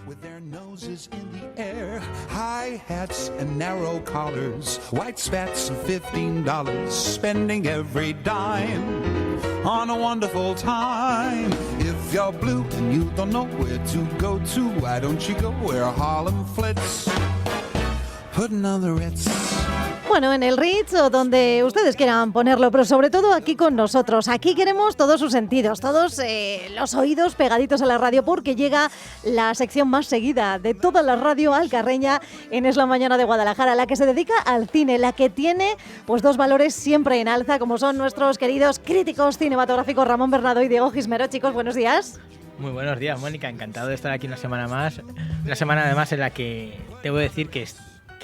with their noses in the air, high hats and narrow collars, white spats and $15, spending every dime on a wonderful time. If you're blue and you don't know where to go to, why don't you go where Harlem flits, putting on the Ritz. Bueno, en el Ritz o donde ustedes quieran ponerlo, pero sobre todo aquí con nosotros. Aquí queremos todos sus sentidos, todos los oídos pegaditos a la radio, porque llega la sección más seguida de toda la radio alcarreña en Es la Mañana de Guadalajara, la que se dedica al cine, la que tiene pues dos valores siempre en alza, como son nuestros queridos críticos cinematográficos Ramón Bernardo y Diego Gismero. Chicos, buenos días. Muy buenos días, Mónica. Encantado de estar aquí una semana más. Una semana además en la que debo decir que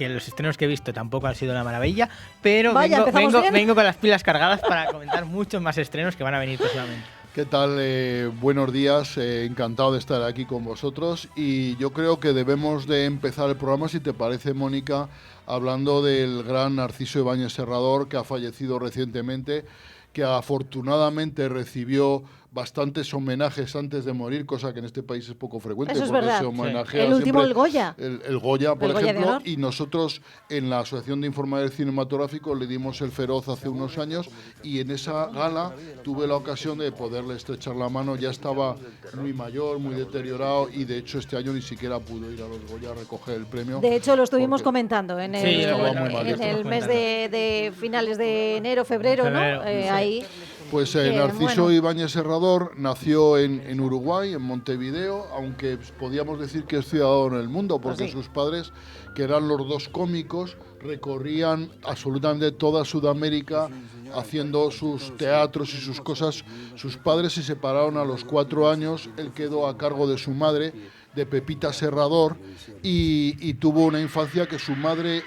los estrenos que he visto tampoco han sido una maravilla, pero vengo con las pilas cargadas para comentar muchos más estrenos que van a venir próximamente. ¿Qué tal? Buenos días, encantado de estar aquí con vosotros, y yo creo que debemos de empezar el programa, si te parece, Mónica, hablando del gran Narciso Ibáñez Serrador, que ha fallecido recientemente, que afortunadamente recibió bastantes homenajes antes de morir, cosa que en este país es poco frecuente. Eso es verdad. Se homenajea el último, el Goya. El Goya, por Goya ejemplo, y nosotros en la Asociación de Informadores Cinematográficos le dimos el Feroz hace unos años, y en esa gala tuve la ocasión de poderle estrechar la mano. Ya estaba muy mayor, muy deteriorado, y de hecho este año ni siquiera pudo ir a los Goya a recoger el premio. De hecho lo estuvimos comentando en el mes de finales de enero, febrero, ¿no? Ahí. Pues Narciso Ibáñez Serrador nació en Uruguay, en Montevideo, aunque podíamos decir que es ciudadano del mundo, porque sus padres, que eran los dos cómicos, recorrían absolutamente toda Sudamérica haciendo sus teatros y sus cosas. Sus padres se separaron a los 4 años, él quedó a cargo de su madre, de Pepita Serrador, y tuvo una infancia que su madre...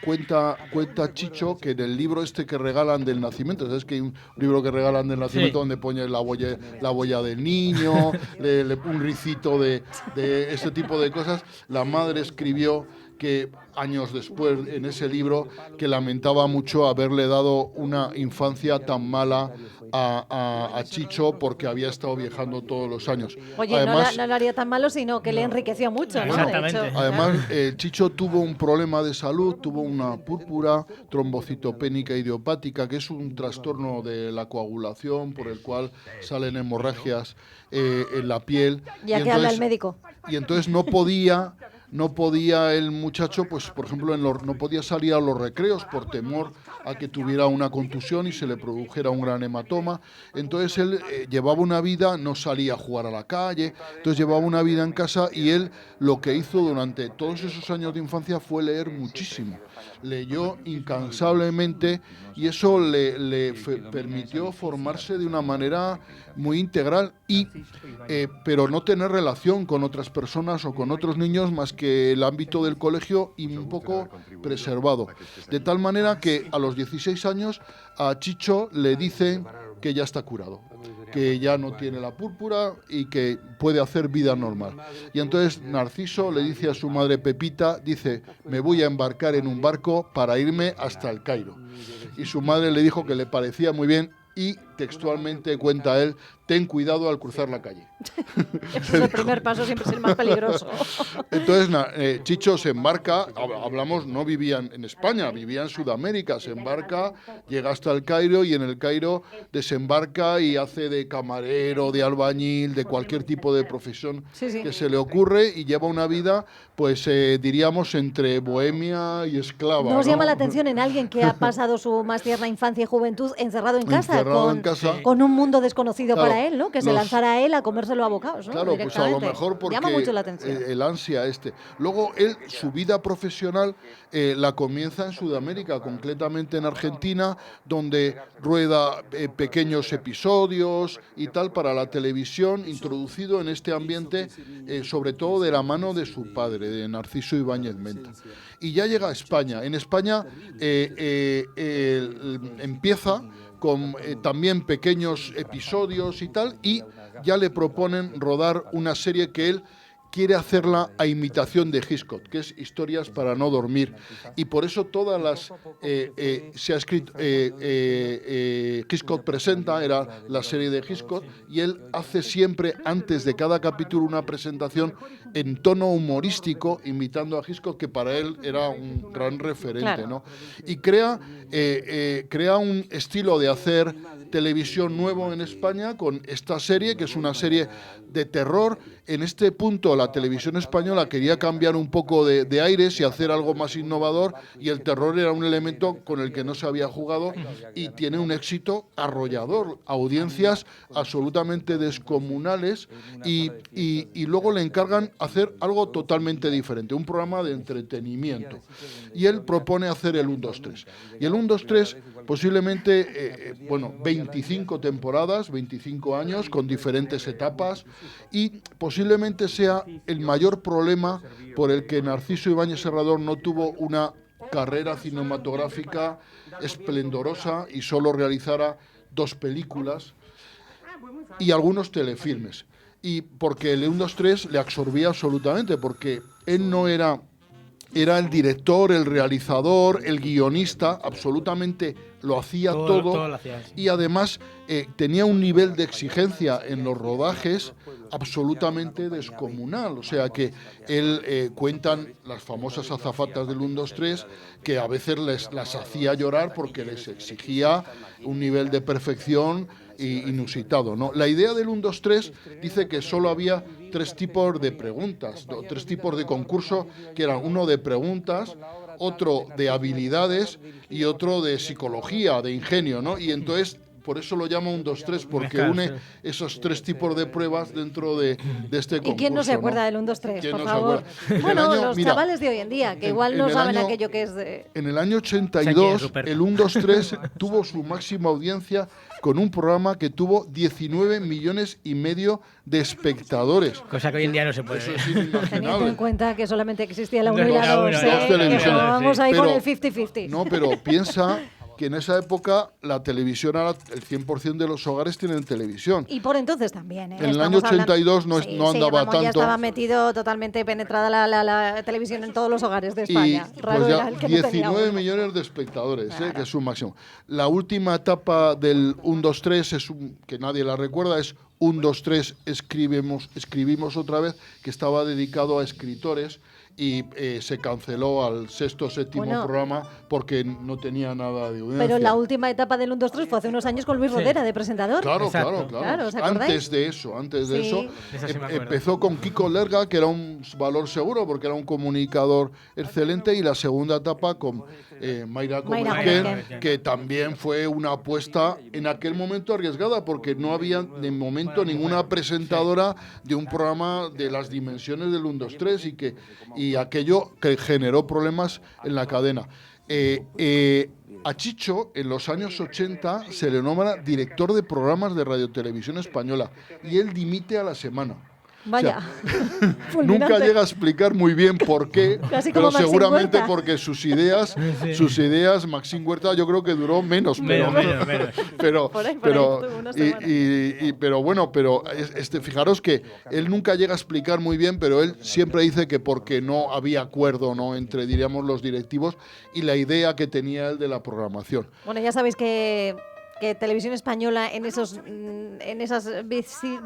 Cuenta Chicho que en el libro este que regalan del nacimiento, ¿sabes que hay un libro que regalan del nacimiento donde pone la boya del niño, un ricito de ese tipo de cosas? La madre escribió que años después en ese libro que lamentaba mucho haberle dado una infancia tan mala a Chicho, porque había estado viajando todos los años. Oye, además, no lo haría tan malo, sino que le enriqueció mucho, ¿no? Exactamente. De hecho, además, Chicho tuvo un problema de salud, tuvo una púrpura trombocitopénica idiopática, que es un trastorno de la coagulación por el cual salen hemorragias en la piel. Ya que habla el médico. Y entonces no podía el muchacho, pues por ejemplo, no podía salir a los recreos por temor a que tuviera una contusión y se le produjera un gran hematoma. Entonces él llevaba una vida, no salía a jugar a la calle, entonces llevaba una vida en casa, y él lo que hizo durante todos esos años de infancia fue leer muchísimo. Leyó incansablemente, y eso le permitió formarse de una manera muy integral, pero no tener relación con otras personas o con otros niños más que el ámbito del colegio, y un poco preservado. De tal manera que a los 16 años a Chicho le dicen que ya está curado, que ya no tiene la púrpura y que puede hacer vida normal. Y entonces Narciso le dice a su madre Pepita, dice: me voy a embarcar en un barco para irme hasta el Cairo. Y su madre le dijo que le parecía muy bien, y textualmente cuenta él: ten cuidado al cruzar la calle. Ese es el primer paso, siempre es el más peligroso. Entonces Chicho se embarca, hablamos, no vivía en España, vivía en Sudamérica, se embarca, llega hasta el Cairo, y en el Cairo desembarca y hace de camarero, de albañil, de cualquier tipo de profesión que se le ocurre, y lleva una vida, pues diríamos, entre bohemia y esclava. ¿Nos llama la atención en alguien que ha pasado su más tierna infancia y juventud encerrado en casa, con un mundo desconocido para él, ¿no? Que se lanzara a él a comérselo a bocados, ¿no? Claro, pues a lo mejor porque llama mucho la atención. El ansia Luego él, su vida profesional la comienza en Sudamérica, concretamente en Argentina, donde rueda pequeños episodios y tal para la televisión, introducido en este ambiente, sobre todo de la mano de su padre, de Narciso Ibáñez Menta. Y ya llega a España. En España empieza con también pequeños episodios y tal, y ya le proponen rodar una serie que él quiere hacerla a imitación de Hitchcock, que es Historias para no dormir. Y por eso todas las... se ha escrito... Hitchcock Presenta, era la serie de Hitchcock, y él hace siempre, antes de cada capítulo, una presentación en tono humorístico, imitando a Hitchcock, que para él era un gran referente, claro, ¿no? Y crea un estilo de hacer televisión nuevo en España con esta serie, que es una serie de terror. En este punto la televisión española quería cambiar un poco de aires y hacer algo más innovador, y el terror era un elemento con el que no se había jugado, y tiene un éxito arrollador, audiencias absolutamente descomunales, y luego le encargan hacer algo totalmente diferente, un programa de entretenimiento, y él propone hacer el 1, 2, 3, y el 1, 2, 3 posiblemente 25 temporadas, 25 años con diferentes etapas, y posiblemente sea el mayor problema por el que Narciso Ibáñez Serrador no tuvo una carrera cinematográfica esplendorosa y solo realizara 2 películas y algunos telefilmes. Y porque el 1, 2, 3 le absorbía absolutamente, porque él no era el director, el realizador, el guionista, absolutamente lo hacía todo lo hacía, sí. Y además tenía un nivel de exigencia en los rodajes absolutamente descomunal. O sea que él, cuentan las famosas azafatas del 1, 2, 3, que a veces las hacía llorar porque les exigía un nivel de perfección inusitado, ¿no? La idea del 1, 2, 3 dice que solo había 3 tipos de preguntas, 3 tipos de concurso, que eran uno de preguntas, otro de habilidades y otro de psicología, de ingenio, ¿no? Y entonces, por eso lo llama 1, 2, 3, porque une esos 3 tipos de pruebas dentro de este concurso. ¿Y quién no se acuerda del 1, 2, 3, por no favor? Bueno, los chavales de hoy en día, que igual no saben aquello que es de... En el año 82, el 1, 2, 3 tuvo su máxima audiencia con un programa que tuvo 19,5 millones de espectadores. Cosa que hoy en día no se puede Eso ver. es inimaginable. Teniendo en cuenta que solamente existía la 1 y No, la 2, dos televisiones, que vamos ahí pero- con el 50-50. No, pero piensa que en esa época la televisión, ahora el 100% de los hogares tienen televisión. Y por entonces también, ¿eh? En el Estamos año 82 no sí, andaba vamos, ya tanto. estaba metido totalmente penetrada la televisión en todos los hogares de Y España. Raro pues era ya el que no tenía 19 uno. millones de espectadores, que es su máximo. La última etapa del 1, 2, 3, que nadie la recuerda, es 1, 2, 3, escribimos otra vez, que estaba dedicado a escritores, y se canceló al 6º, 7º programa porque no tenía nada de audiencia. Pero la última etapa del 1, 2, 3 fue hace unos años con Luis Rodera de presentador. Claro, Exacto. claro. ¿os acordáis? Antes de eso, Sí. Esa sí me acuerdo. empezó con Kiko Lerga, que era un valor seguro porque era un comunicador excelente, y la segunda etapa con Mayra Comerquén, Comerquén. que también fue una apuesta en aquel momento arriesgada, porque no había de momento ninguna presentadora de un programa de las dimensiones del 1, 2, 3, y aquello que generó problemas en la cadena. A Chicho, en los años 80, se le nombra director de programas de radiotelevisión española, y él dimite a la semana. Vaya. Nunca Fulminante. llega a explicar muy bien por qué, Casi como pero Maxim seguramente Huerta. porque sus ideas, Maxim Huerta, yo creo que duró menos. Menos. Pero, Por ahí pero, estuvo una semana. pero bueno, fijaros que él nunca llega a explicar muy bien, pero él siempre dice que porque no había acuerdo, ¿no?, entre, diríamos, los directivos y la idea que tenía él de la programación. Bueno, ya sabéis que Televisión Española en esas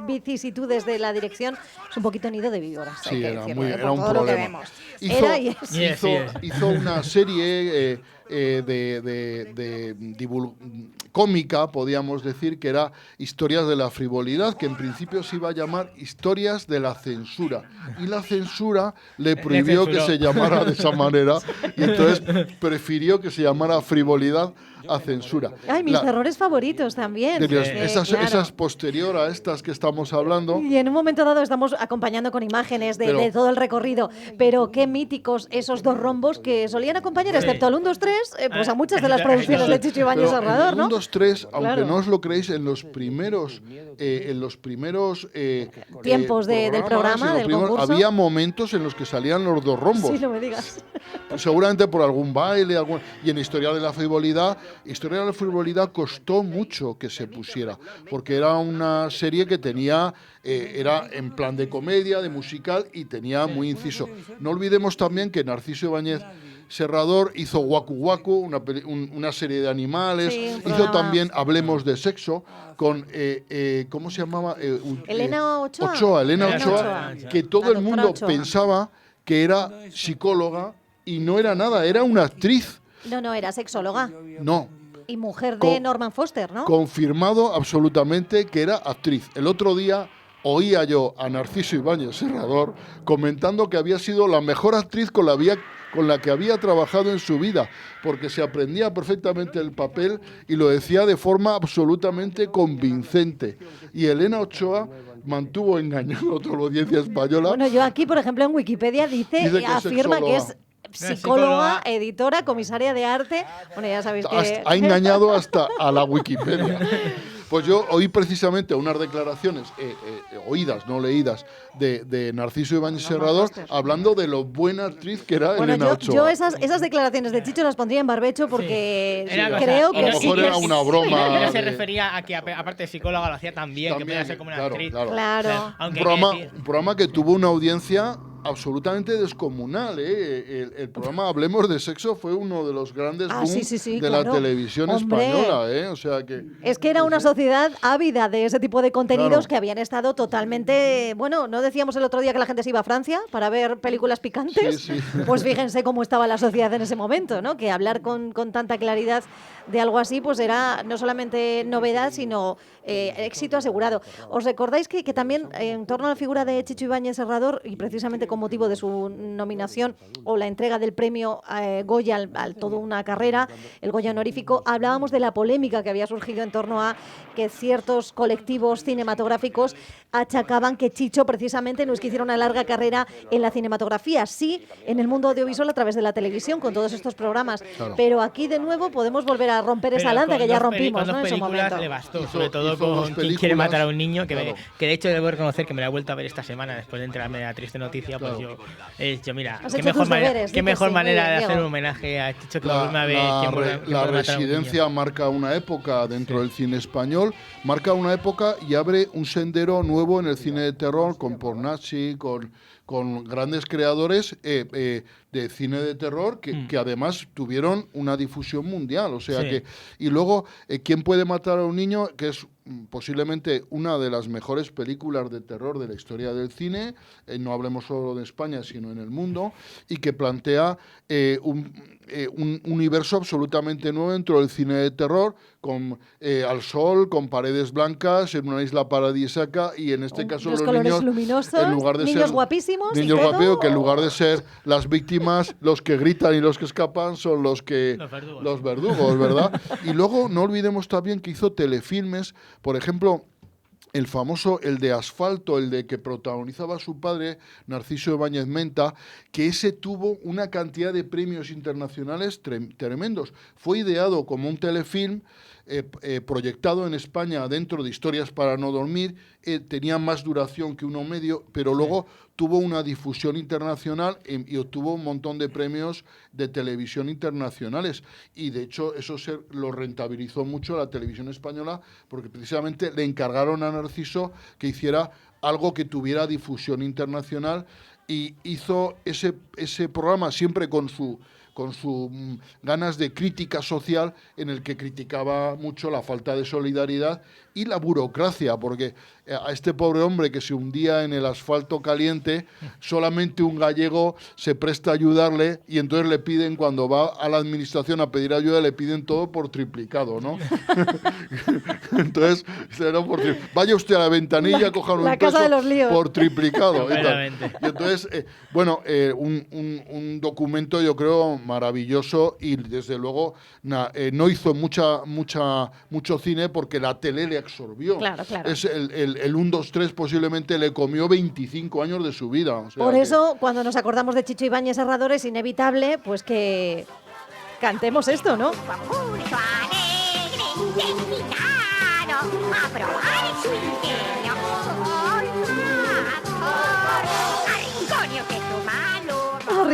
vicisitudes de la dirección es un poquito nido de víboras. Sí, hay que era decirlo, era por un todo lo que problema. vemos. Hizo, Era y es. Sí, es. hizo una serie cómica, podríamos decir, que era Historias de la frivolidad, que en principio se iba a llamar Historias de la censura. Y la censura le prohibió que se llamara de esa manera, y entonces prefirió que se llamara Frivolidad a Censura. Ay, mis terrores favoritos también. Esa Claro. es posterior a estas que estamos hablando. Y en un momento dado estamos acompañando con imágenes de todo el recorrido, pero qué míticos esos 2 rombos que solían acompañar, excepto al 1, 2, 3, pues a muchas de las producciones de Chicho Ibáñez Pero Serrador, en ¿no? 1, 2, 3, aunque Claro. no os lo creéis, en los primeros Tiempos del programa, del concurso. había momentos en los que salían los 2 rombos. Sí, no me digas. Seguramente por algún baile, y en Historia de la frivolidad Historia de la frivolidad costó mucho que se pusiera, porque era una serie que tenía, era en plan de comedia, de musical, y tenía muy inciso. No olvidemos también que Narciso Ibáñez Serrador hizo Waku Waku, una serie de animales, hizo también Hablemos de Sexo, con, ¿cómo se llamaba? Elena Ochoa. Elena Ochoa, que todo el mundo pensaba que era psicóloga y no era nada, era una actriz. No, era sexóloga. No. Y mujer de Norman Foster, ¿no? Confirmado absolutamente que era actriz. El otro día oía yo a Narciso Ibáñez Serrador comentando que había sido la mejor actriz con la que había trabajado en su vida, porque se aprendía perfectamente el papel y lo decía de forma absolutamente convincente. Y Elena Ochoa mantuvo engañando a toda la audiencia española. Bueno, yo aquí, por ejemplo, en Wikipedia afirma que es psicóloga, editora, comisaria de arte. Bueno, ya sabéis que... Ha engañado hasta a la Wikipedia. Pues yo oí precisamente unas declaraciones, oídas, no leídas, de Narciso Ibáñez Serrador, hablando de lo buena actriz que era Elena Ochoa. Yo esas declaraciones de Chicho las pondría en barbecho porque creo que... A lo mejor era una broma. Pero se refería a que, aparte de psicóloga, lo hacía también, que podía ser como una actriz. Claro. Un programa que tuvo una audiencia absolutamente descomunal. El programa Hablemos de Sexo fue uno de los grandes booms de la televisión española. O sea que... Es que era una sociedad ávida de ese tipo de contenidos que habían estado totalmente... Bueno, ¿no decíamos el otro día que la gente se iba a Francia para ver películas picantes? Pues fíjense cómo estaba la sociedad en ese momento, ¿no? Que hablar con tanta claridad de algo así pues era no solamente novedad, sino éxito asegurado. ¿Os recordáis que también en torno a la figura de Chicho Ibáñez Serrador, y precisamente con motivo de su nominación o la entrega del premio Goya al toda una carrera, el Goya honorífico, hablábamos de la polémica que había surgido en torno a que ciertos colectivos cinematográficos achacaban que Chicho precisamente no es que hiciera una larga carrera en la cinematografía, sí en el mundo audiovisual a través de la televisión con todos estos programas, pero aquí de nuevo podemos volver a romper esa lanza que ya rompimos, ¿no? En su momento. Le bastó, sobre todo con Quién quiere matar a un niño, que de hecho debo reconocer que me la he vuelto a ver esta semana después de enterarme de la triste noticia. Pues yo mira, qué mejor manera de hacer un homenaje a Chicho que volverme a ver La Residencia marca una época dentro del cine español, marca una época y abre un sendero nuevo en el cine de terror con Pornacci, con grandes creadores de cine de terror que además tuvieron una difusión mundial. O sea que, y luego, ¿Quién puede matar a un niño?, que es posiblemente una de las mejores películas de terror de la historia del cine, no hablemos solo de España, sino en el mundo, y que plantea un universo absolutamente nuevo dentro del cine de terror, con al sol, con paredes blancas, en una isla paradisíaca, y en este caso los niños luminosos, en lugar de niños ser guapísimos, que en lugar de ser las víctimas, los que gritan y los que escapan son los verdugos, ¿verdad? Y luego no olvidemos también que hizo telefilmes, por ejemplo, el famoso, el de Asfalto, el de que protagonizaba su padre, Narciso Ibáñez Menta, que ese tuvo una cantidad de premios internacionales tremendos. Fue ideado como un telefilm proyectado en España dentro de Historias para no dormir, tenía más duración que uno medio, pero luego tuvo una difusión internacional y obtuvo un montón de premios de televisión internacionales. Y de hecho eso lo rentabilizó mucho la televisión española, porque precisamente le encargaron a Narciso que hiciera algo que tuviera difusión internacional, y hizo ese programa siempre con su ganas de crítica social, en el que criticaba mucho la falta de solidaridad y la burocracia, porque a este pobre hombre que se hundía en el asfalto caliente, solamente un gallego se presta a ayudarle, y entonces le piden, cuando va a la administración a pedir ayuda, le piden todo por triplicado, ¿no? Entonces, vaya usted a la ventanilla, coja un peso por triplicado. Y entonces, un documento, yo creo, maravilloso, y desde luego no hizo mucho cine porque la tele le absorbió. Claro. Es el 1, 2, 3 posiblemente le comió 25 años de su vida. O sea, por eso, cuando nos acordamos de Chicho Ibáñez Serrador, es inevitable pues que cantemos esto, ¿no?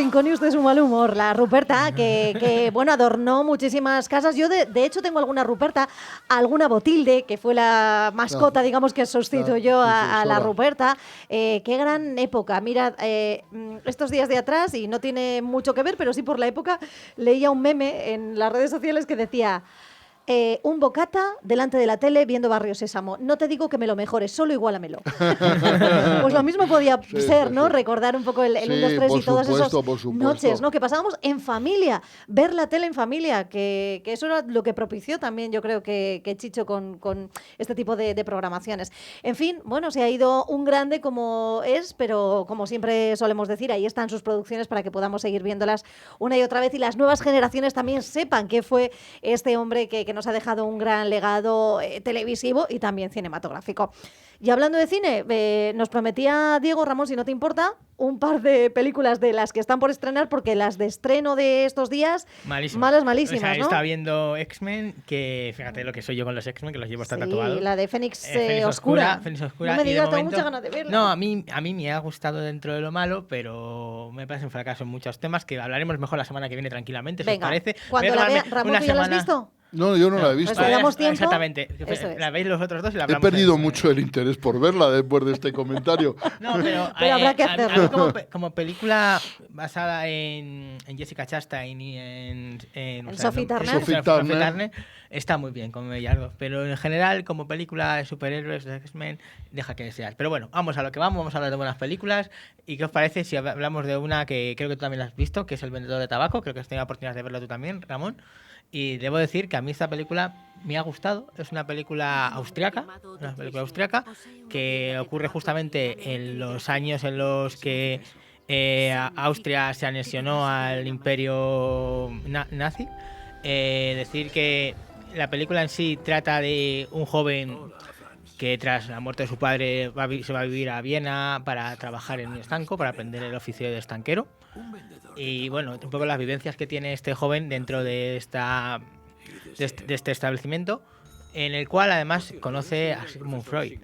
rincón y usted su mal humor. La Ruperta, que bueno, adornó muchísimas casas. Yo, de hecho, tengo alguna Ruperta, alguna Botilde, que fue la mascota, digamos, que sustituyó a la Ruperta. Qué gran época. Mira, estos días de atrás, y no tiene mucho que ver, pero sí por la época, leía un meme en las redes sociales que decía... un bocata delante de la tele viendo Barrio Sésamo. No te digo que me lo mejores, solo igualamelo. Pues lo mismo podía ser, ¿no? Recordar un poco el 1, 2, 3 y todas esas noches, ¿no? Que pasábamos en familia, ver la tele en familia, que eso era lo que propició también, yo creo que Chicho con este tipo de programaciones. En fin, bueno, se ha ido un grande como es, pero como siempre solemos decir, ahí están sus producciones para que podamos seguir viéndolas una y otra vez y las nuevas generaciones también sepan que fue este hombre que nos ha dejado un gran legado televisivo y también cinematográfico. Y hablando de cine, nos prometía Diego Ramón, si no te importa, un par de películas de las que están por estrenar, porque las de estreno de estos días, malísimas, o sea, ¿no? Está viendo X-Men, que fíjate lo que soy yo con los X-Men, que los llevo hasta tatuados. Sí, la de Fénix Oscura. Fénix Oscura. No me digas, tengo muchas ganas de verla. No, a mí me ha gustado dentro de lo malo, pero me parece un fracaso en muchos temas, que hablaremos mejor la semana que viene tranquilamente, si os parece. Cuando la vea, Ramón, ¿tú ya la has visto? No, yo no la he visto. Pues le damos tiempo. Exactamente. La veis los otros dos y la hablamos. He perdido mucho el interés por verla después de este comentario. No, pero habrá que hacerlo. A mí como película basada en Jessica Chastain y en Sophie Turner. Sophie Turner está muy bien con Bellardo, pero en general como película de superhéroes de X-Men deja que desear. Pero bueno, vamos a lo que vamos a hablar de buenas películas. ¿Y qué os parece si hablamos de una que creo que tú también la has visto, que es El vendedor de tabaco? Creo que has tenido la oportunidad de verlo tú también, Ramón. Y debo decir que a mí esta película me ha gustado. Es una película austriaca, que ocurre justamente en los años en los que Austria se anexionó al imperio nazi. Decir que la película en sí trata de un joven que tras la muerte de su padre se va a vivir a Viena para trabajar en un estanco, para aprender el oficio de estanquero. Y bueno, un poco las vivencias que tiene este joven dentro de este establecimiento, en el cual además conoce a Sigmund Freud.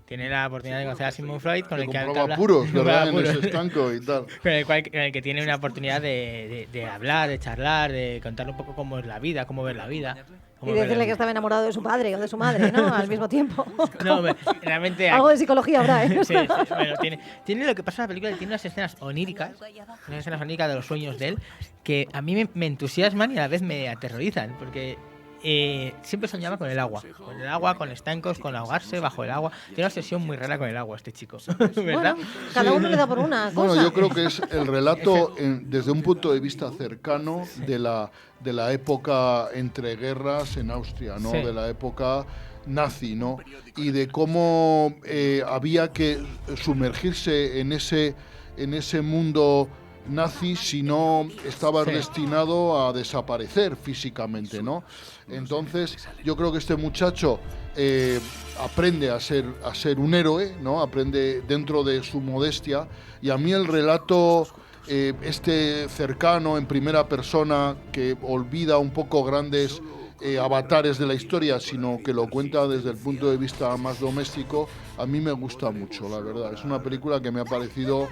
Tiene la oportunidad de conocer a Sigmund Freud, con el que compraba puros, ¿verdad? En ese estanco y tal. Con el que tiene una oportunidad de hablar, de charlar, de contar un poco cómo es la vida, cómo ver la vida. Y decirle que estaba enamorado de su padre o de su madre, ¿no? Al mismo tiempo. No, realmente... Algo de psicología habrá, ¿eh? Sí, bueno, tiene lo que pasa en la película, tiene unas escenas oníricas, de los sueños de él, que a mí me entusiasman y a la vez me aterrorizan, porque... siempre soñaba con el agua, con estancos, con ahogarse bajo el agua. Tiene una obsesión muy rara con el agua este chico, ¿verdad? Bueno, cada uno le da por una cosa. Bueno, yo creo que es el relato desde un punto de vista cercano de la época entre guerras en Austria, ¿no? Sí. De la época nazi, ¿no? Y de cómo había que sumergirse en ese mundo nazi, si no estaba destinado a desaparecer físicamente, ¿no? Entonces yo creo que este muchacho aprende a ser un héroe, ¿no? Aprende dentro de su modestia, y a mí el relato cercano en primera persona, que olvida un poco grandes avatares de la historia, sino que lo cuenta desde el punto de vista más doméstico, a mí me gusta mucho, la verdad. Es una película que me ha parecido...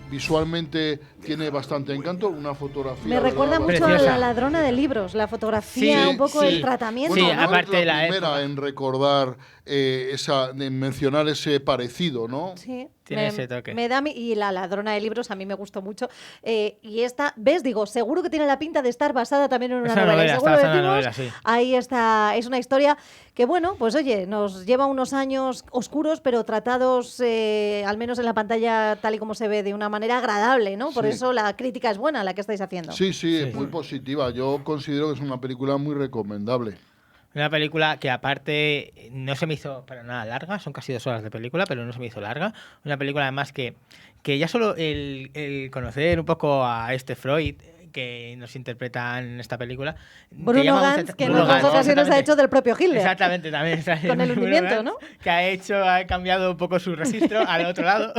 Visualmente tiene bastante encanto, una fotografía... Me recuerda mucho preciosa. a La ladrona de libros, la fotografía, un poco el tratamiento. Bueno, sí, aparte no es de la primera época. en recordar, en mencionar ese parecido, ¿no? Sí. Tiene ese toque. Y La ladrona de libros a mí me gustó mucho. Y esta, ¿ves? Digo, seguro que tiene la pinta de estar basada también en una novela. Una novela, sí. Ahí está, es una historia que, bueno, pues oye, nos lleva unos años oscuros, pero tratados, al menos en la pantalla, tal y como se ve, de una manera agradable, ¿no? Por Sí. eso la crítica es buena, la que estáis haciendo. Sí, es muy positiva. Yo considero que es una película muy recomendable. Una película que aparte no se me hizo para nada larga, son casi 2 horas de película, pero no se me hizo larga. Una película además que ya solo el conocer un poco a este Freud que nos interpreta en esta película. Bruno Gantz, que en otras ocasiones ha hecho del propio Hitler. Exactamente, también. Con el hundimiento, ¿no? Que ha cambiado un poco su registro al otro lado.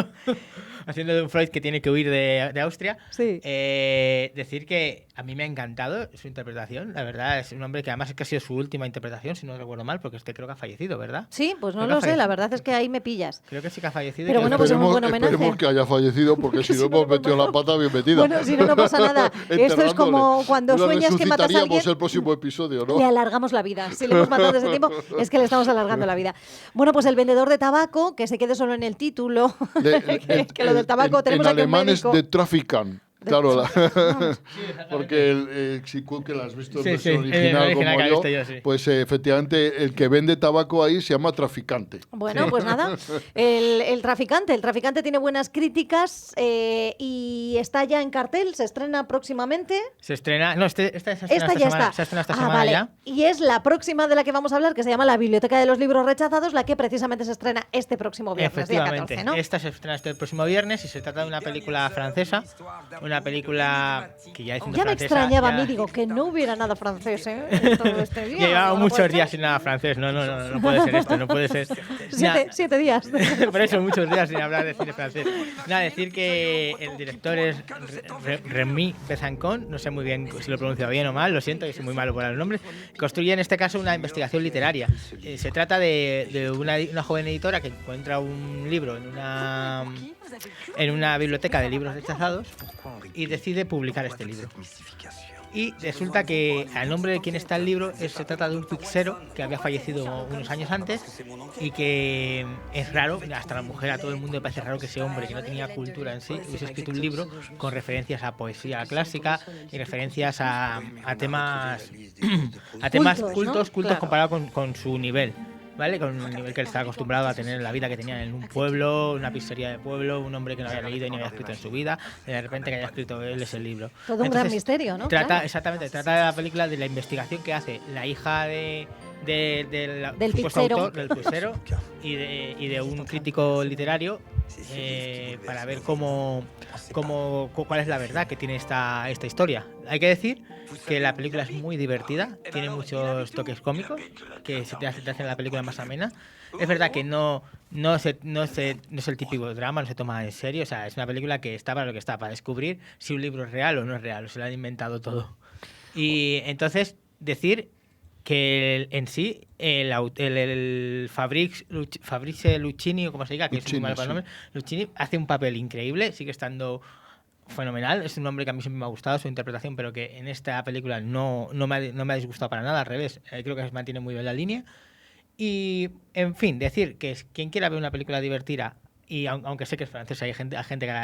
haciendo de un Freud que tiene que huir de Austria. Sí. Decir que a mí me ha encantado su interpretación. La verdad, es un hombre que además es que ha sido su última interpretación, si no recuerdo mal, porque creo que ha fallecido, ¿verdad? Sí, pues no lo sé, la verdad es que ahí me pillas. Creo que sí que ha fallecido. Pero bueno, pues es un buen homenaje. Esperemos que haya fallecido, porque si no hemos metido la pata bien metida. Bueno, si no, no pasa nada. Esto es como cuando sueñas que matas a alguien. El próximo episodio, ¿no? Le alargamos la vida. Si le hemos matado desde tiempo, es que le estamos alargando la vida. Bueno, pues el vendedor de tabaco, que se quede solo en el título, que lo del tabaco tenemos en aquí un alemán es médico. de Traficant. Claro, porque si que la has visto en versión original como yo, sí. pues efectivamente el que vende tabaco ahí se llama traficante. Bueno, pues nada, el traficante tiene buenas críticas y está ya en cartel, se estrena próximamente. Se estrena, no, esta ya está. Se estrena esta semana vale. ya. Y es la próxima de la que vamos a hablar, que se llama La Biblioteca de los Libros Rechazados, la que precisamente se estrena este próximo viernes, día 14, ¿no? Esta se estrena este próximo viernes y se trata de una película francesa, una película que ya diciendo ya me francesa, extrañaba ya... a mí, digo, que no hubiera nada francés, en todo este día. Llevaba muchos puede días sin nada francés, no puede ser esto, no puede ser. 7 días. Por eso, muchos días sin hablar de cine francés. Nada, decir que el director es Rémy Besançon, no sé muy bien si lo he pronunciado bien o mal, lo siento, que soy muy malo por los nombres. Construye en este caso una investigación literaria. Se trata de una joven editora que encuentra un libro en una biblioteca de libros rechazados y decide publicar este libro. Y resulta que al nombre de quien está el libro se trata de un pixero que había fallecido unos años antes y que es raro, hasta la mujer, a todo el mundo le parece raro que ese hombre que no tenía cultura en sí hubiese escrito un libro con referencias a poesía clásica y referencias a temas cultos, Claro. comparado con su nivel. ¿Vale? Con el nivel que él está acostumbrado a tener en la vida que tenía en un pueblo, una pizzería de pueblo, un hombre que no había leído ni había escrito en su vida, y de repente que haya escrito él ese libro. Todo un gran misterio, ¿no? Exactamente, trata de la película de la investigación que hace la hija del supuesto pizzero. autor, del pizzero, y de un crítico literario para ver cuál es la verdad que tiene esta historia. Hay que decir que la película es muy divertida, tiene muchos toques cómicos que te hacen la película más amena. Es verdad que no es el típico drama, no se toma en serio, o sea, es una película que está para lo que está, para descubrir si un libro es real o no es real, o se lo han inventado todo. Y entonces que en sí el Fabrice Luchini, o como se diga, que es muy malo para el nombre, Luchini hace un papel increíble, sigue estando fenomenal, es un hombre que a mí siempre me ha gustado su interpretación, pero que en esta película no me ha disgustado para nada, al revés, creo que se mantiene muy bien la línea. Y, en fin, decir que quien quiera ver una película divertida, y aunque sé que es francesa, hay gente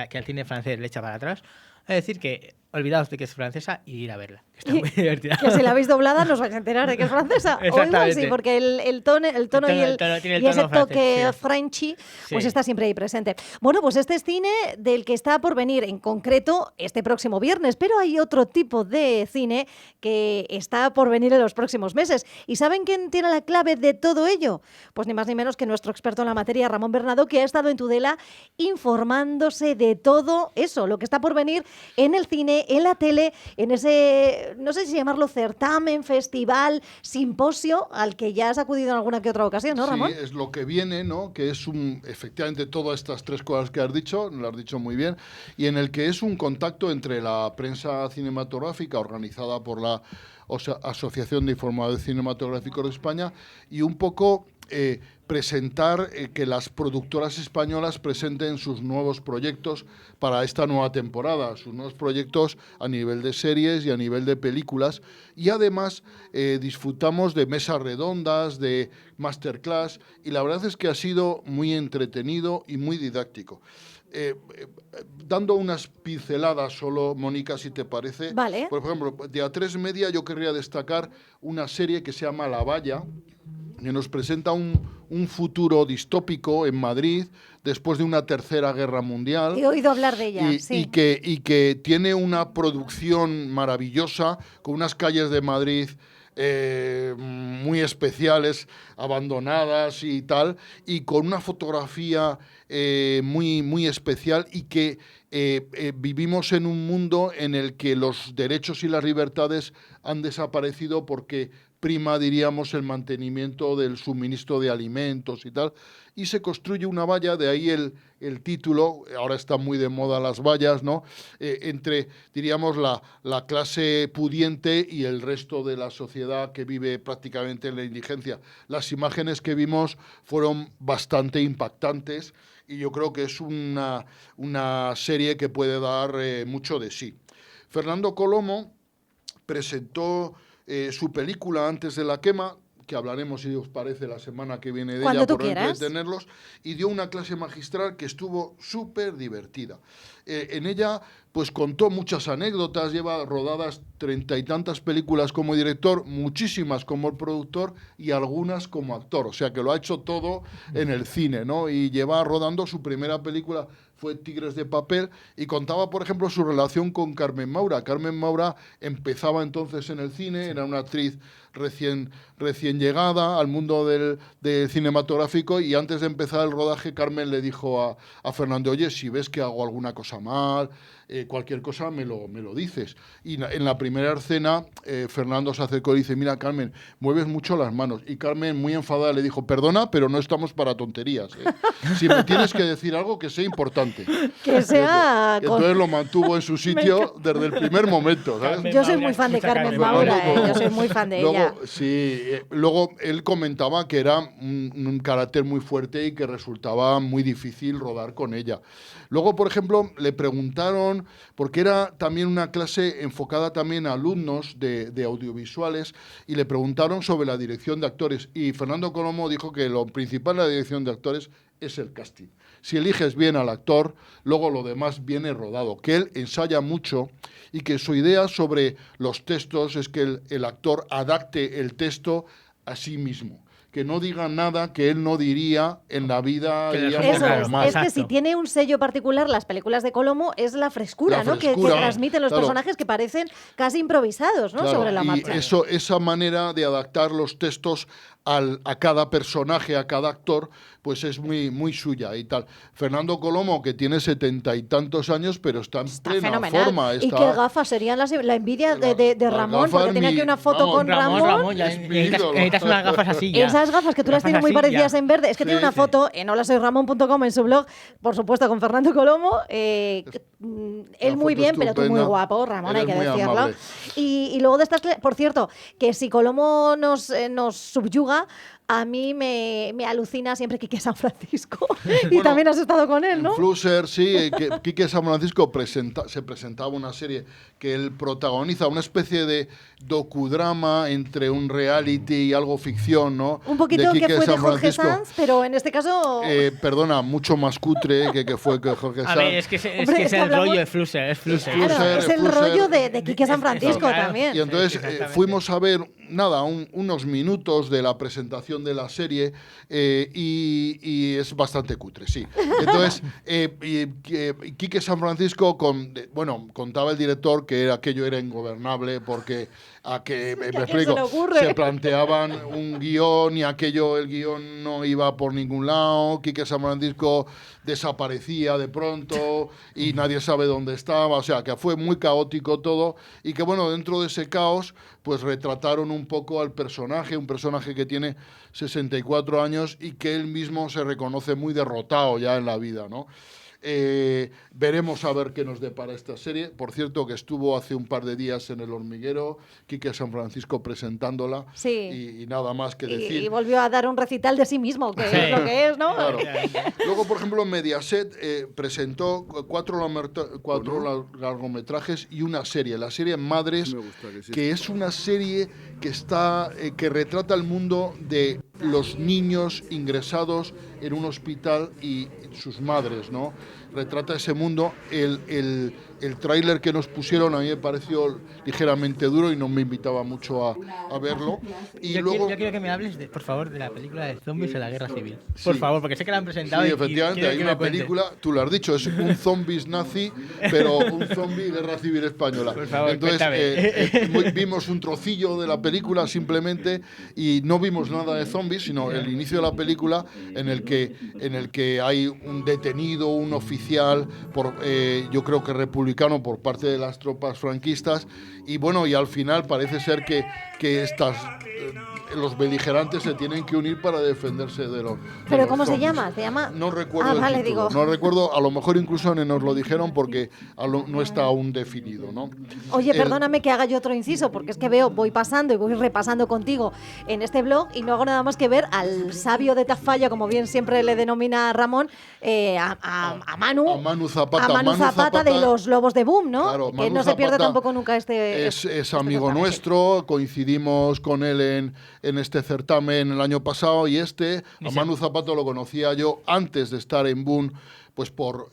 que al cine francés le echa para atrás, es decir que olvidaos de que es francesa y ir a verla, que está muy divertida. Que si la habéis doblada nos vais a enterar de que es francesa. O igual sí, porque el tono y ese toque frenchy, pues está siempre ahí presente. Bueno, pues este es cine del que está por venir, en concreto este próximo viernes, pero hay otro tipo de cine que está por venir en los próximos meses. ¿Y saben quién tiene la clave de todo ello? Pues ni más ni menos que nuestro experto en la materia, Ramón Bernado, que ha estado en Tudela informándose de todo eso, lo que está por venir en el cine, en la tele, en ese, no sé si llamarlo certamen, festival, simposio, al que ya has acudido en alguna que otra ocasión, ¿no, Ramón? Sí, es lo que viene, ¿no? Que es efectivamente todas estas tres cosas que has dicho, lo has dicho muy bien, y en el que es un contacto entre la prensa cinematográfica organizada por la Asociación de Informadores Cinematográficos de España y un poco presentar que las productoras españolas presenten sus nuevos proyectos para esta nueva temporada, sus nuevos proyectos a nivel de series y a nivel de películas, y además disfrutamos de mesas redondas, de masterclass, y la verdad es que ha sido muy entretenido y muy didáctico. Dando unas pinceladas solo, Mónica, si te parece. Vale. Por ejemplo, de A3 Media yo querría destacar una serie que se llama La Valla, que nos presenta un futuro distópico en Madrid después de una tercera guerra mundial. He oído hablar de ella, sí. Y que tiene una producción maravillosa, con unas calles de Madrid muy especiales, abandonadas y tal, y con una fotografía muy, muy especial, y que vivimos en un mundo en el que los derechos y las libertades han desaparecido porque prima, diríamos, el mantenimiento del suministro de alimentos y tal, y se construye una valla, de ahí el título, ahora está muy de moda las vallas, ¿no? Entre, diríamos, la clase pudiente y el resto de la sociedad que vive prácticamente en la indigencia. Las imágenes que vimos fueron bastante impactantes y yo creo que es una serie que puede dar mucho de sí. Fernando Colomo presentó su película Antes de la quema, que hablaremos, si os parece, la semana que viene de ella, por no entretenerlos, y dio una clase magistral que estuvo súper divertida. En ella, pues contó muchas anécdotas, lleva rodadas 30 y tantas películas como director, muchísimas como productor y algunas como actor, o sea que lo ha hecho todo en el cine, ¿no? Y lleva rodando su primera película, fue Tigres de papel, y contaba, por ejemplo, su relación con Carmen Maura. Carmen Maura empezaba entonces en el cine, era una actriz recién llegada al mundo del cinematográfico, y antes de empezar el rodaje, Carmen le dijo a Fernando, oye, si ves que hago alguna cosa mal, cualquier cosa me lo dices. Y en la primera escena, Fernando se acercó y dice, mira, Carmen, mueves mucho las manos. Y Carmen, muy enfadada, le dijo, perdona, pero no estamos para tonterías. Si me tienes que decir algo que sea importante. Que sea... Entonces lo mantuvo en su sitio desde el primer momento, ¿sabes? Yo soy muy fan de Carmen Maura, yo soy muy fan de ella. Sí, luego él comentaba que era un carácter muy fuerte y que resultaba muy difícil rodar con ella. Luego, por ejemplo, le preguntaron, porque era también una clase enfocada también a alumnos de audiovisuales, y le preguntaron sobre la dirección de actores. Y Fernando Colomo dijo que lo principal de la dirección de actores es el casting. Si eliges bien al actor, luego lo demás viene rodado. Que él ensaya mucho y que su idea sobre los textos es que el actor adapte el texto a sí mismo. Que no diga nada que él no diría en la vida. Es que si tiene un sello particular las películas de Colomo es la frescura, ¿no? Que transmiten los personajes, que parecen casi improvisados, ¿no? Sobre la marcha. Y esa manera de adaptar los textos a cada personaje, a cada actor, pues es muy, muy suya y tal. Fernando Colomo, que tiene 70 y tantos años, pero está en plena forma. ¿Y qué gafas serían la envidia de Ramón? Porque tenía aquí una foto con Ramón. Necesitas unas gafas así ya. Esas gafas que tú las tienes muy parecidas en verde. Es que tiene una foto en holasoyramon.com en su blog, por supuesto con Fernando Colomo. Él muy bien, pero tú muy guapo, Ramón, hay que decirlo. Y luego de estas, por cierto, que si Colomo nos subyuga, a mí me alucina siempre Quique San Francisco. Y también has estado con él, ¿no? En Flusser, sí. Quique San Francisco se presentaba una serie que él protagoniza, una especie de docudrama entre un reality y algo ficción, ¿no? Un poquito que fue de Jorge Sanz, pero en este caso... perdona, mucho más cutre que fue que Jorge Sanz. A ver, es que es el rollo de Flusser. Es Flusser. Claro, es el rollo de Quique San Francisco también. Y entonces fuimos a ver, unos minutos de la presentación de la serie y es bastante cutre, sí. Entonces, Quique San Francisco, contaba el director que aquello era ingobernable porque me explico, se planteaban un guión y el guión no iba por ningún lado. Quique San Francisco desaparecía de pronto y nadie sabe dónde estaba, o sea que fue muy caótico todo, y que dentro de ese caos pues retrataron un poco al personaje, un personaje que tiene 64 años y que él mismo se reconoce muy derrotado ya en la vida, ¿no? Veremos a ver qué nos depara esta serie. Por cierto, que estuvo hace un par de días en El Hormiguero, Quique San Francisco presentándola, y nada más que decir. Y volvió a dar un recital de sí mismo, que es lo que es, ¿no? Claro. Luego, por ejemplo, Mediaset presentó cuatro largometrajes y una serie, la serie Madres, que es una serie que retrata el mundo de los niños ingresados en un hospital y sus madres, ¿no? Retrata ese mundo. El tráiler que nos pusieron a mí me pareció ligeramente duro y no me invitaba mucho a verlo. Y yo quiero que me hables, por favor, de la película de zombies en la Guerra Civil. Por favor, porque sé que la han presentado. Sí, efectivamente, hay una película, tú lo has dicho, es un zombies nazi, pero un zombie Guerra Civil española. Por favor, entonces, vimos un trocillo de la película simplemente y no vimos nada de zombies. zombies, sino el inicio de la película en el que hay un detenido, un oficial, yo creo que republicano por parte de las tropas franquistas, y bueno, y al final parece ser que los beligerantes se tienen que unir para defenderse de los ¿Pero cómo zombies. se llama? ¿Se llama? No recuerdo el título, no recuerdo, a lo mejor incluso nos lo dijeron porque no está aún definido, ¿no? Oye, perdóname que haga yo otro inciso, porque es que voy pasando y voy repasando contigo en este blog y no hago nada más que ver al sabio de Tafalla, como bien siempre le denomina Ramón, a Manu Zapata de los Lobos de Boom, ¿no? Claro, que no se pierde tampoco nunca es amigo nuestro, coincidimos con él en este certamen el año pasado, y a Manu Zapata lo conocía yo antes de estar en Boom, pues por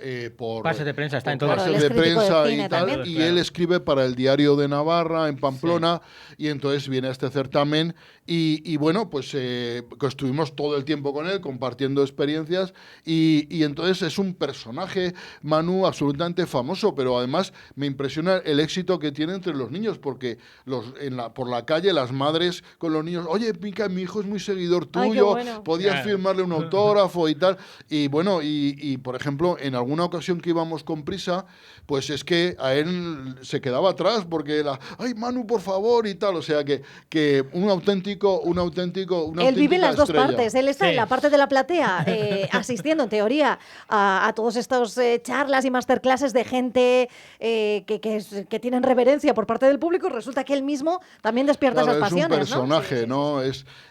pases de prensa, está en todos pases de prensa y tal, también. Y él escribe para el Diario de Navarra en Pamplona, y entonces viene a este certamen y bueno, pues estuvimos todo el tiempo con él compartiendo experiencias, y entonces es un personaje, Manu, absolutamente famoso, pero además me impresiona el éxito que tiene entre los niños, porque por la calle las madres con los niños, oye, Pica, mi hijo es muy seguidor tuyo, bueno, podías firmarle un autógrafo y tal, y bueno, y por ejemplo, en alguna ocasión que íbamos con prisa, pues es que a él se quedaba atrás porque ay, Manu, por favor, y tal, o sea que una auténtica él vive en las dos partes, él está en la parte de la platea asistiendo en teoría a todos estos charlas y masterclasses de gente que tienen reverencia por parte del público, y resulta que él mismo también despierta esas pasiones, es un personaje, ¿no?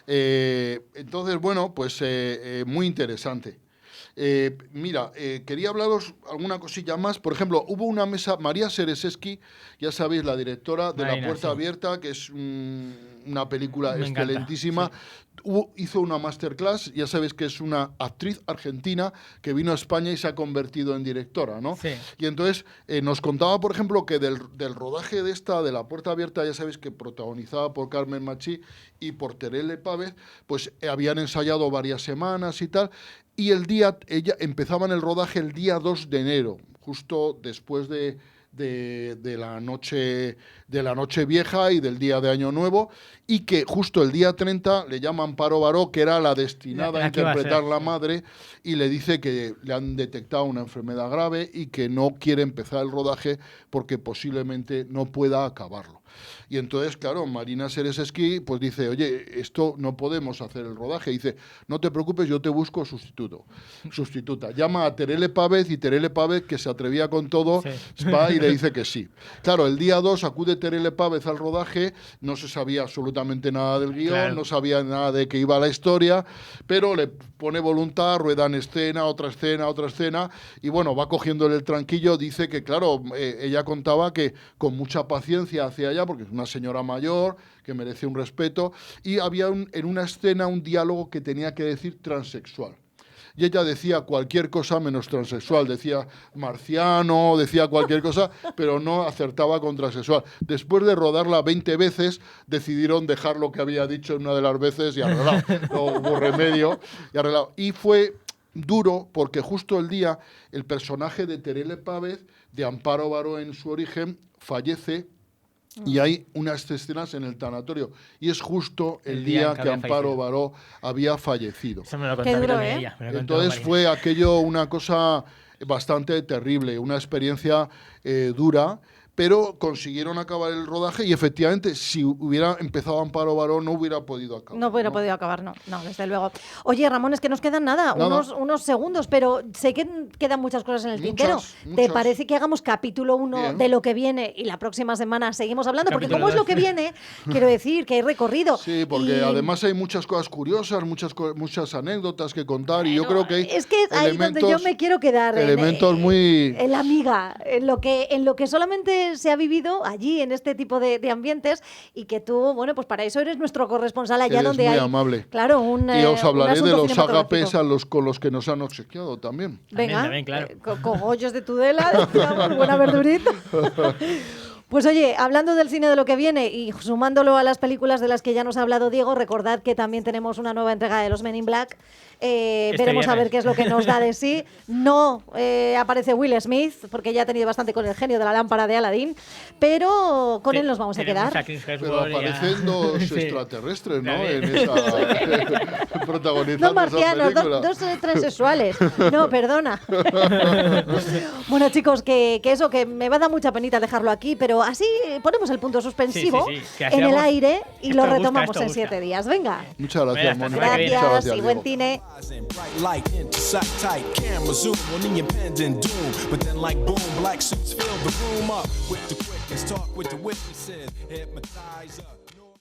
Entonces, bueno, pues muy interesante. Mira, quería hablaros alguna cosilla más. Por ejemplo, hubo una mesa, María Sereseski, ya sabéis, la directora de La Puerta Abierta, que es una película excelentísima. Hizo una masterclass, ya sabéis que es una actriz argentina que vino a España y se ha convertido en directora, ¿no? Sí. Y entonces nos contaba, por ejemplo, que del rodaje de La Puerta Abierta, ya sabéis que protagonizada por Carmen Machi y por Terele Pávez, pues habían ensayado varias semanas y tal, y empezaban el rodaje el día 2 de enero, justo después de la noche vieja y del día de Año Nuevo, y que justo el día 30 le llama Amparo Baró, que era la destinada a interpretar la madre, y le dice que le han detectado una enfermedad grave y que no quiere empezar el rodaje porque posiblemente no pueda acabarlo. Y entonces, claro, Marina Sereseski pues dice, oye, esto no podemos hacer el rodaje. Y dice, no te preocupes, yo te busco sustituta. Llama a Terele Pávez, y Terele Pávez, que se atrevía con todo, va y le dice que sí. Claro, el día 2 acude Terele Pávez al rodaje, no se sabía absolutamente nada del guión, no sabía nada de qué iba la historia, pero le pone voluntad, ruedan escena, otra escena, y bueno, va cogiéndole el tranquillo. Dice que, claro, ella contaba que con mucha paciencia hacia allá, porque es una señora mayor que merece un respeto, y había en una escena un diálogo que tenía que decir transexual. Y ella decía cualquier cosa menos transexual, decía marciano, decía cualquier cosa, pero no acertaba con transexual. Después de rodarla 20 veces, decidieron dejar lo que había dicho en una de las veces y arreglado. No hubo remedio y arreglado. Y fue duro porque justo el personaje de Terele Pávez, de Amparo Baró en su origen, fallece. Y hay unas escenas en el tanatorio, y es justo el día que Amparo Baró había fallecido. Eso me lo contó también ella. Entonces fue aquello una cosa bastante terrible, una experiencia dura, pero consiguieron acabar el rodaje, y efectivamente, si hubiera empezado Amparo Baró, no hubiera podido acabar. No hubiera podido acabar, no, desde luego. Oye, Ramón, es que nos quedan unos segundos, pero sé que quedan muchas cosas en el tintero. ¿Te parece que hagamos capítulo 1 de lo que viene y la próxima semana seguimos hablando? Porque como es lo que viene, quiero decir que hay recorrido. Sí, porque además hay muchas cosas curiosas, muchas anécdotas que contar, y yo creo que hay es que ahí donde yo me quiero quedar. Elementos muy... En la amiga, en lo que solamente se ha vivido allí en este tipo de ambientes, y que tú, bueno, pues para eso eres nuestro corresponsal allá donde hay. Muy amable. Claro, y os hablaré de los agapes con los que nos han obsequiado también. Venga, también, claro. Cogollos de Tudela, digamos, buena verdurita. Pues oye, hablando del cine de lo que viene y sumándolo a las películas de las que ya nos ha hablado Diego, recordad que también tenemos una nueva entrega de los Men in Black. Veremos a ver qué es lo que nos da de sí. No aparece Will Smith, porque ya ha tenido bastante con el genio de la lámpara de Aladdin, pero con él nos vamos a quedar. Pero aparecen dos extraterrestres, ¿no? En esa protagonizando dos marcianos, dos transexuales. No, perdona. Bueno, chicos, que eso, que me va a dar mucha penita dejarlo aquí, pero así ponemos el punto suspensivo en el aire y lo retomamos en 7 días. Venga. Muchas gracias, Mónica. Gracias y buen cine. Bright light, intercept tight, camera zoom on the impending doom. But then like boom, black suits fill the room up with the quickness, talk with the witnesses, hypnotize up.